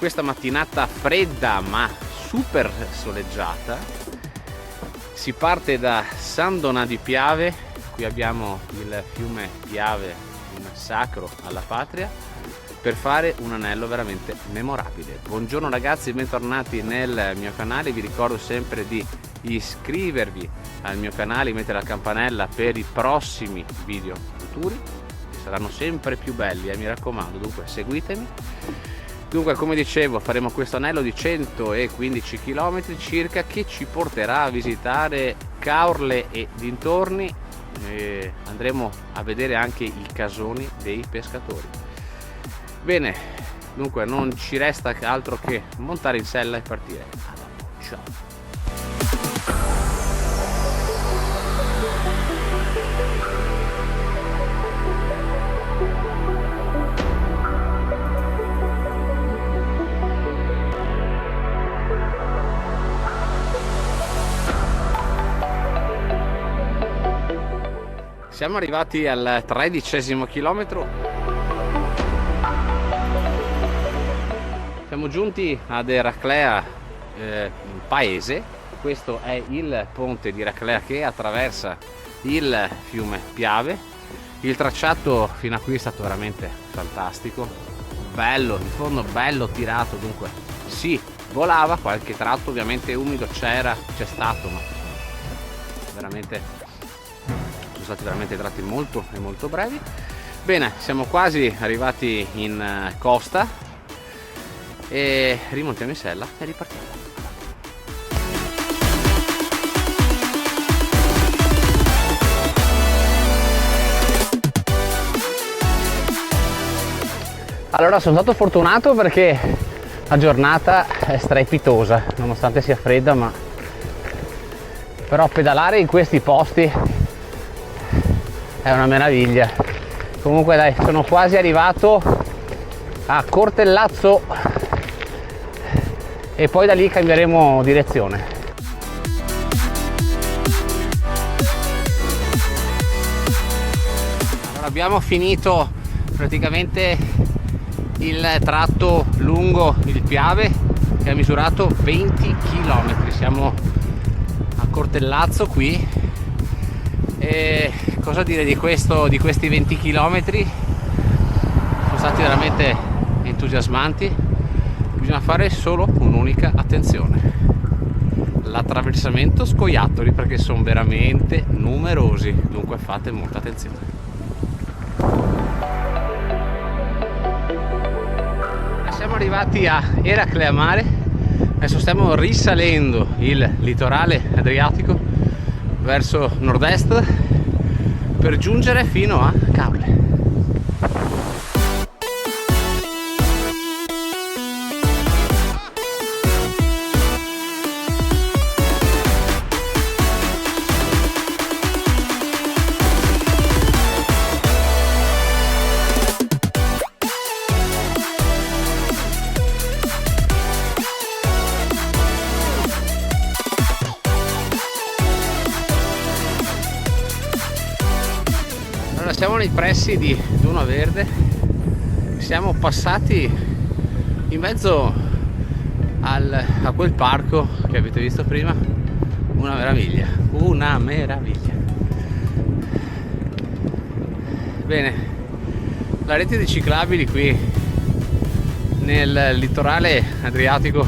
Questa mattinata fredda ma super soleggiata si parte da San Donà di Piave. Qui abbiamo il fiume Piave, un sacro alla patria, per fare un anello veramente memorabile. Buongiorno ragazzi, bentornati nel mio canale. Vi ricordo sempre di iscrivervi al mio canale, mettere la campanella per i prossimi video futuri che saranno sempre più belli, mi raccomando. Dunque seguitemi. Dunque, come dicevo, faremo questo anello di 115 km circa, che ci porterà a visitare Caorle e dintorni, e andremo a vedere anche i casoni dei pescatori. Bene, dunque non ci resta altro che montare in sella e partire. Ciao! Siamo arrivati al 13° chilometro. Siamo giunti ad Eraclea paese. Questo è il ponte di Eraclea che attraversa il fiume Piave. Il tracciato fino a qui è stato veramente fantastico, bello, in fondo bello tirato, dunque sì, volava, qualche tratto ovviamente umido c'è stato, ma veramente sono stati veramente tratti molto brevi. Bene, siamo quasi arrivati in costa e rimontiamo in sella e ripartiamo. Allora, sono stato fortunato perché la giornata è strepitosa, nonostante sia fredda, ma però pedalare in questi posti è una meraviglia. Comunque dai, sono quasi arrivato a Cortellazzo e poi da lì cambieremo direzione. Allora, abbiamo finito praticamente il tratto lungo il Piave, che ha misurato 20 km. Siamo a Cortellazzo qui. E cosa dire di questi 20 km? Sono stati veramente entusiasmanti. Bisogna fare solo un'unica attenzione: l'attraversamento scoiattoli, perché sono veramente numerosi, dunque fate molta attenzione. Siamo arrivati a Eraclea Mare. Adesso stiamo risalendo il litorale adriatico verso nord-est per giungere fino a Caorle. Siamo nei pressi di Duna Verde, siamo passati in mezzo a quel parco che avete visto prima. Una meraviglia, una meraviglia. Bene, la rete di ciclabili qui nel litorale adriatico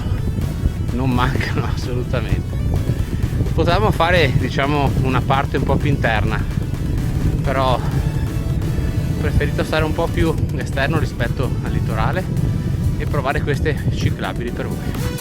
non mancano assolutamente. Potevamo fare, diciamo, una parte un po' più interna, però ho preferito stare un po' più esterno rispetto al litorale e provare queste ciclabili per voi.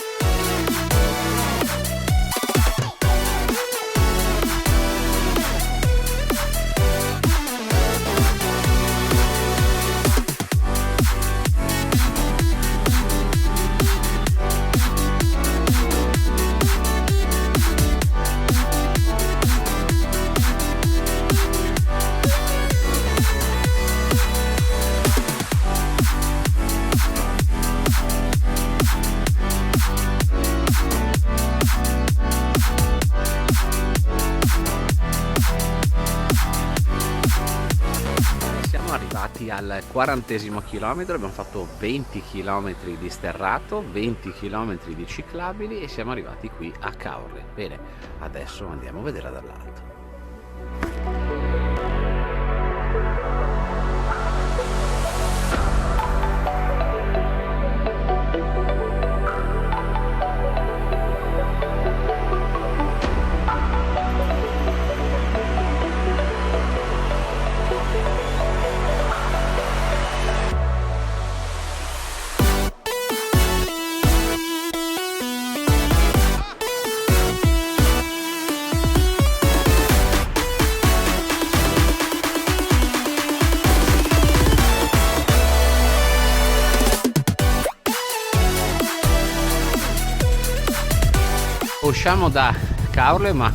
al 40° chilometro abbiamo fatto 20 km di sterrato, 20 km di ciclabili e siamo arrivati qui a Caorle. Bene, adesso andiamo a vedere dall'alto. Usciamo da Caorle, ma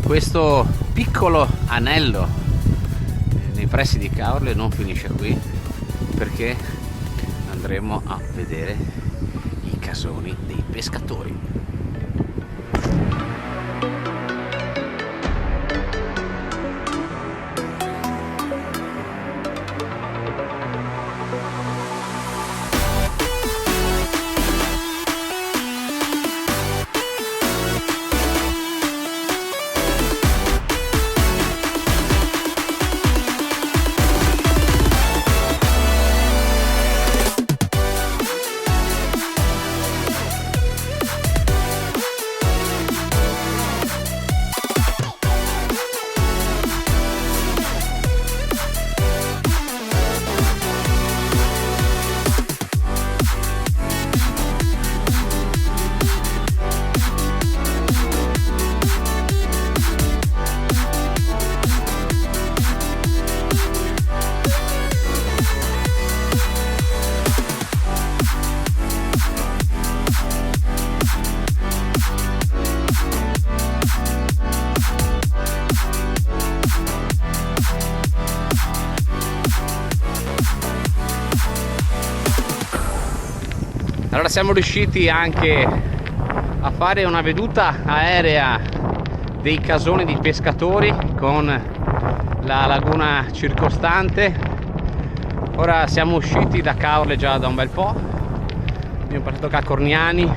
questo piccolo anello nei pressi di Caorle non finisce qui, perché andremo a vedere i casoni dei pescatori. Allora siamo riusciti anche a fare una veduta aerea dei casoni di pescatori con la laguna circostante. Ora siamo usciti da Caorle già da un bel po', abbiamo passato Cacorniani,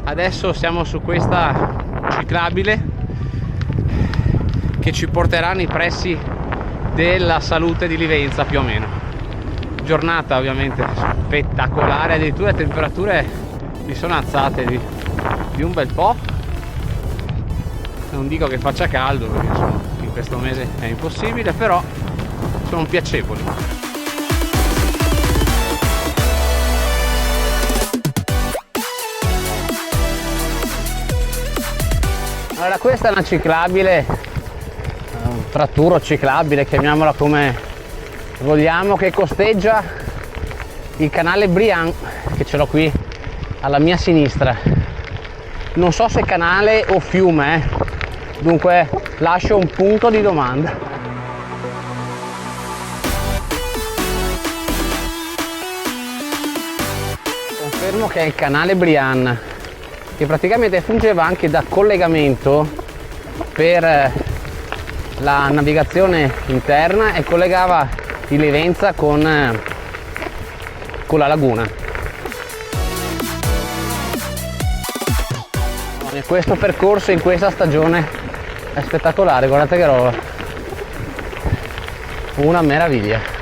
adesso siamo su questa ciclabile che ci porterà nei pressi della Salute di Livenza più o meno. Giornata ovviamente spettacolare, addirittura le temperature si sono alzate di un bel po'. Non dico che faccia caldo, perché insomma in questo mese è impossibile, però sono piacevoli. Allora questa è una ciclabile, un tratturo ciclabile, chiamiamola come vogliamo, che costeggia il canale Brian, che ce l'ho qui alla mia sinistra. Non so se canale o fiume, dunque lascio un punto di domanda. Confermo che è il canale Brian, che praticamente fungeva anche da collegamento per la navigazione interna e collegava di Livenza con la laguna. E questo percorso in questa stagione è spettacolare, guardate che roba, una meraviglia.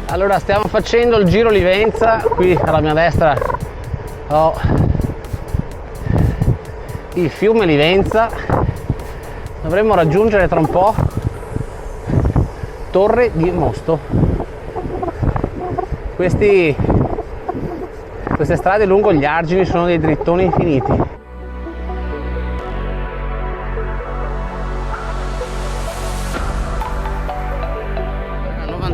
Allora stiamo facendo il giro Livenza, qui alla mia destra ho il fiume Livenza, dovremmo raggiungere tra un po' Torre di Mosto. Queste strade lungo gli argini sono dei drittoni infiniti.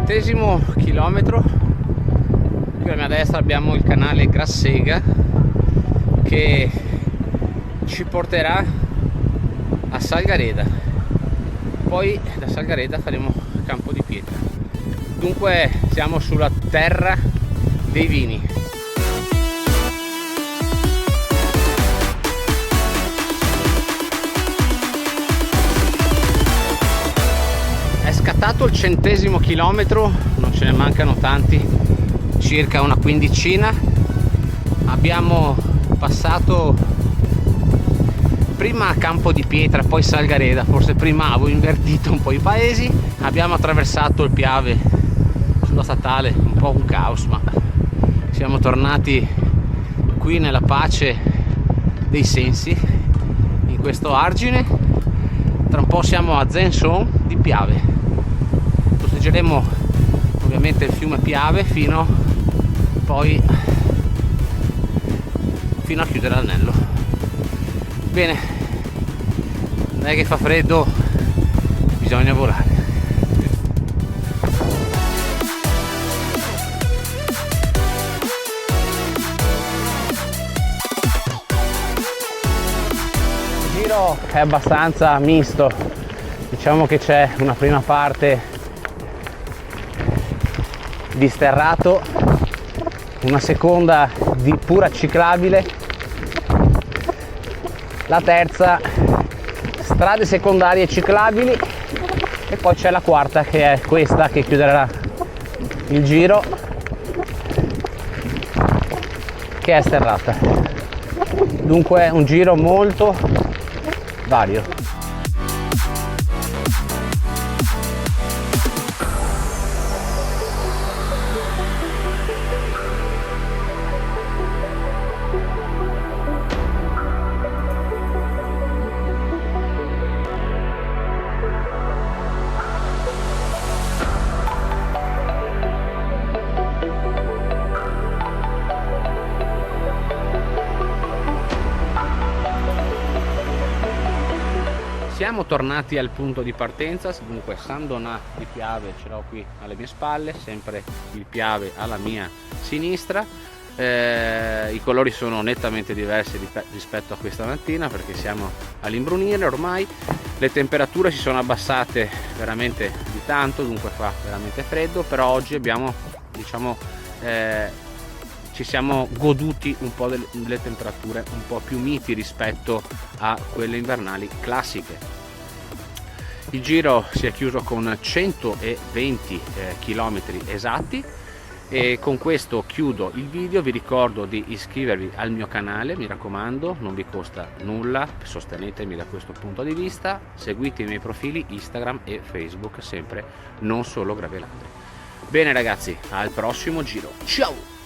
90° chilometro, qui alla mia destra abbiamo il canale Grassega che ci porterà a Salgareda. poi da Salgareda faremo Campo di Pietra. Dunque siamo sulla terra dei vini. È scattato il 100° chilometro, non ce ne mancano tanti, circa una quindicina. Abbiamo passato prima Campo di Pietra, poi Salgareda, forse prima avevo invertito un po' i paesi. Abbiamo attraversato il Piave sulla statale, un po' un caos, ma siamo tornati qui nella pace dei sensi, in questo argine. Tra un po' siamo a Zenson di Piave. Proteggeremo ovviamente il fiume Piave fino a chiudere l'anello. Bene, non è che fa freddo, bisogna volare. Il giro è abbastanza misto, diciamo che c'è una prima parte di sterrato, una seconda di pura ciclabile, la terza strade secondarie ciclabili e poi c'è la quarta che è questa che chiuderà il giro, che è sterrata. Dunque un giro molto vario. Siamo tornati al punto di partenza, dunque San Donà di Piave ce l'ho qui alle mie spalle, sempre il Piave alla mia sinistra. I colori sono nettamente diversi rispetto a questa mattina perché siamo all'imbrunire ormai, le temperature si sono abbassate veramente di tanto, dunque fa veramente freddo, però oggi abbiamo, diciamo, ci siamo goduti un po' delle temperature un po' più miti rispetto a quelle invernali classiche. Il giro si è chiuso con 120 km esatti e con questo chiudo il video. Vi ricordo di iscrivervi al mio canale, mi raccomando, non vi costa nulla, sostenetemi da questo punto di vista, seguite i miei profili Instagram e Facebook, sempre Non Solo Gravelando. Bene ragazzi, al prossimo giro, ciao!